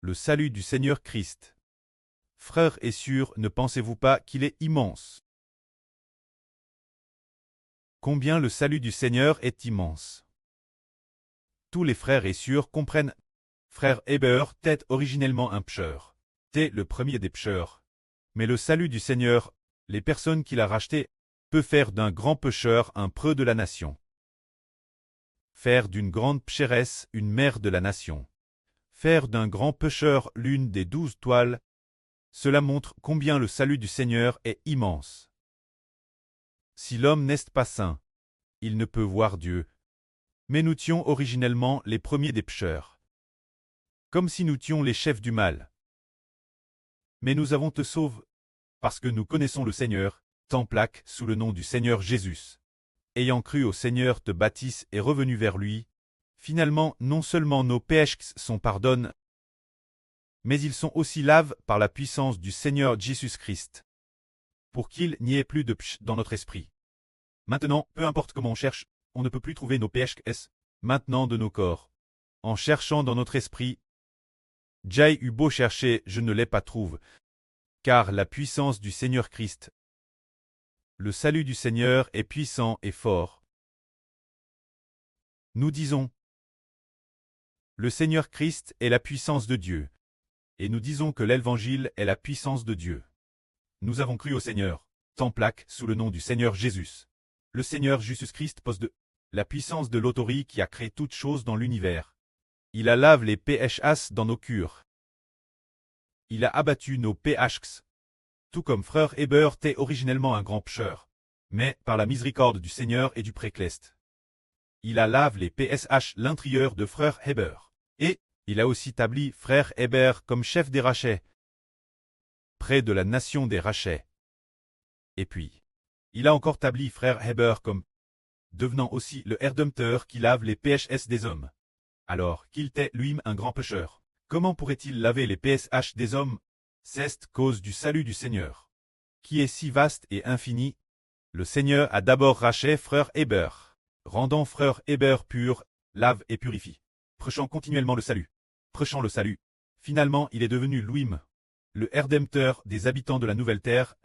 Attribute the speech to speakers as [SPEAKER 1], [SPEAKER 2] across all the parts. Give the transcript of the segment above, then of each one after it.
[SPEAKER 1] Le salut du Seigneur Christ. Frères et sœurs, ne pensez-vous pas qu'il est immense? Combien le salut du Seigneur est immense. Tous les frères et sœurs comprennent. Frère Heber était originellement un pêcheur. T'es le premier des pêcheurs. Mais le salut du Seigneur, les personnes qu'il a rachetées, peut faire d'un grand pêcheur un preux de la nation. Faire d'une grande pécheresse une mère de la nation. Faire d'un grand pêcheur l'une des 12 toiles. Cela montre combien le salut du Seigneur est immense. Si l'homme n'est pas saint, il ne peut voir Dieu. Mais nous tions originellement les premiers des pêcheurs. Comme si nous tions les chefs du mal. Mais nous avons te sauve, parce que nous connaissons le Seigneur, t'emplaque sous le nom du Seigneur Jésus. Ayant cru au Seigneur te bâtisse et revenu vers lui, finalement non seulement nos péchés sont pardonnés, mais ils sont aussi lavés par la puissance du Seigneur Jésus-Christ, pour qu'il n'y ait plus de péché dans notre esprit. Maintenant, peu importe comment on cherche, on ne peut plus trouver nos péchés maintenant de nos corps. En cherchant dans notre esprit, j'ai eu beau chercher, je ne l'ai pas trouvé, car la puissance du Seigneur Christ, le salut du Seigneur est puissant et fort. Nous disons, le Seigneur Christ est la puissance de Dieu, et nous disons que l'Évangile est la puissance de Dieu. Nous avons cru au Seigneur, t'emplaque sous le nom du Seigneur Jésus. Le Seigneur Jésus-Christ possède la puissance de l'autorité qui a créé toutes choses dans l'univers. Il a lavé les péchés dans nos cœurs. Il a abattu nos péchés. Tout comme frère Heber était originellement un grand pêcheur, mais par la miséricorde du Seigneur et du précleste. Il a lavé les PSH l'intérieur de frère Heber. Et il a aussi établi frère Heber comme chef des rachets, près de la nation des rachets. Et puis, il a encore établi frère Heber comme devenant aussi le Rédempteur qui lave les PHS des hommes. Alors qu'il était lui-même un grand pécheur, comment pourrait-il laver les PSH des hommes? C'est cause du salut du Seigneur, qui est si vaste et infini. Le Seigneur a d'abord racheté frère Heber, rendant frère Heber pur, lave et purifie, prêchant continuellement le salut. Prêchant le salut, finalement il est devenu lui-même le Rédempteur des habitants de la nouvelle terre.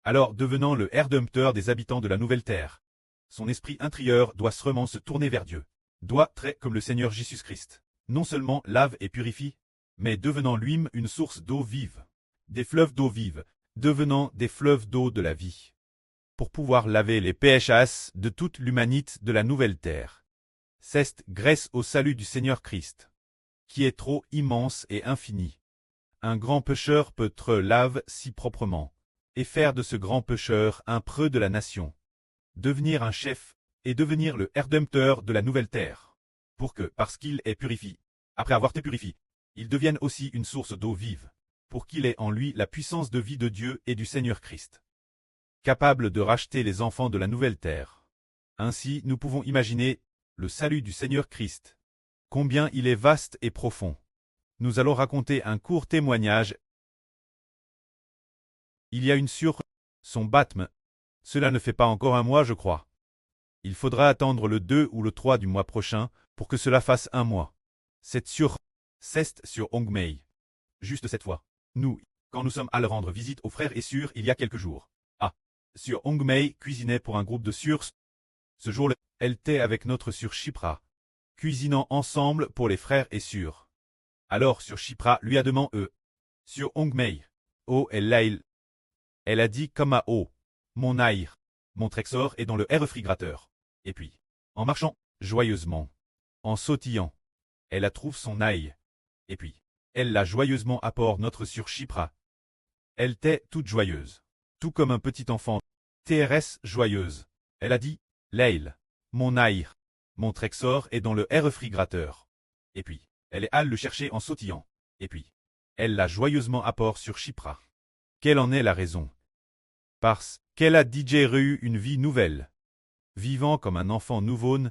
[SPEAKER 1] Alors devenant le Rédempteur des habitants de la nouvelle terre, son esprit intérieur doit vraiment se tourner vers Dieu, doit, très comme le Seigneur Jésus-Christ, non seulement lave et purifie, mais devenant lui-même une source d'eau vive, des fleuves d'eau vive, devenant des fleuves d'eau de la vie, pour pouvoir laver les péchés de toute l'humanité de la nouvelle terre. C'est grâce au salut du Seigneur Christ, qui est trop immense et infini. Un grand pécheur peut être lave si proprement, et faire de ce grand pécheur un preux de la nation, devenir un chef, et devenir le Rédempteur de la nouvelle terre, pour que, parce qu'il est purifié, après avoir été purifié, il devienne aussi une source d'eau vive, pour qu'il ait en lui la puissance de vie de Dieu et du Seigneur Christ, capable de racheter les enfants de la nouvelle terre. Ainsi, nous pouvons imaginer le salut du Seigneur Christ, combien il est vaste et profond. Nous allons raconter un court témoignage. Il y a une sur son baptême. Cela ne fait pas encore un mois, je crois. Il faudra attendre le 2 ou le 3 du mois prochain pour que cela fasse un mois. C'est sur Hongmei. Juste cette fois. Nous, quand nous sommes allés rendre visite aux frères et sœurs il y a quelques jours. Sur Hongmei cuisinait pour un groupe de sœurs. Ce jour-là, elle était avec notre sœur Shipra, cuisinant ensemble pour les frères et sœurs. Alors sur Shipra lui a demandé sur Hongmei. Oh elle a dit comme à oh, mon aïr, mon trésor est dans le réfrigérateur. Et puis, en marchant, joyeusement, en sautillant, elle a trouvé son aïe. Et puis, elle l'a joyeusement apport notre sur Shipra. Elle était toute joyeuse, tout comme un petit enfant. TRS joyeuse. Elle a dit, Leil, mon aïr, mon trésor est dans le réfrigérateur. Et puis, elle est allée le chercher en sautillant. Et puis, elle l'a joyeusement apport sur Shipra. Quelle en est la raison? Parce qu'elle a digéré une vie nouvelle, vivant comme un enfant nouveau-né.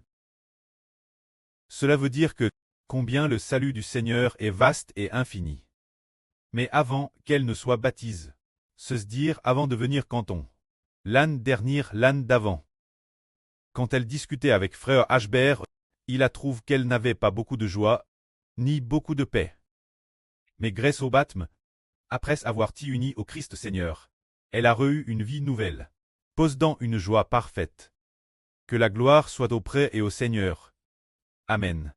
[SPEAKER 1] Cela veut dire que combien le salut du Seigneur est vaste et infini. Mais avant qu'elle ne soit baptise, se dire avant de venir canton. L'âne dernière, l'âne d'avant. Quand elle discutait avec frère Ashbert, il a trouvé qu'elle n'avait pas beaucoup de joie, ni beaucoup de paix. Mais grâce au baptême, après avoir été unie au Christ Seigneur, elle a reçu une vie nouvelle, possédant une joie parfaite. Que la gloire soit auprès et au Seigneur. Amen.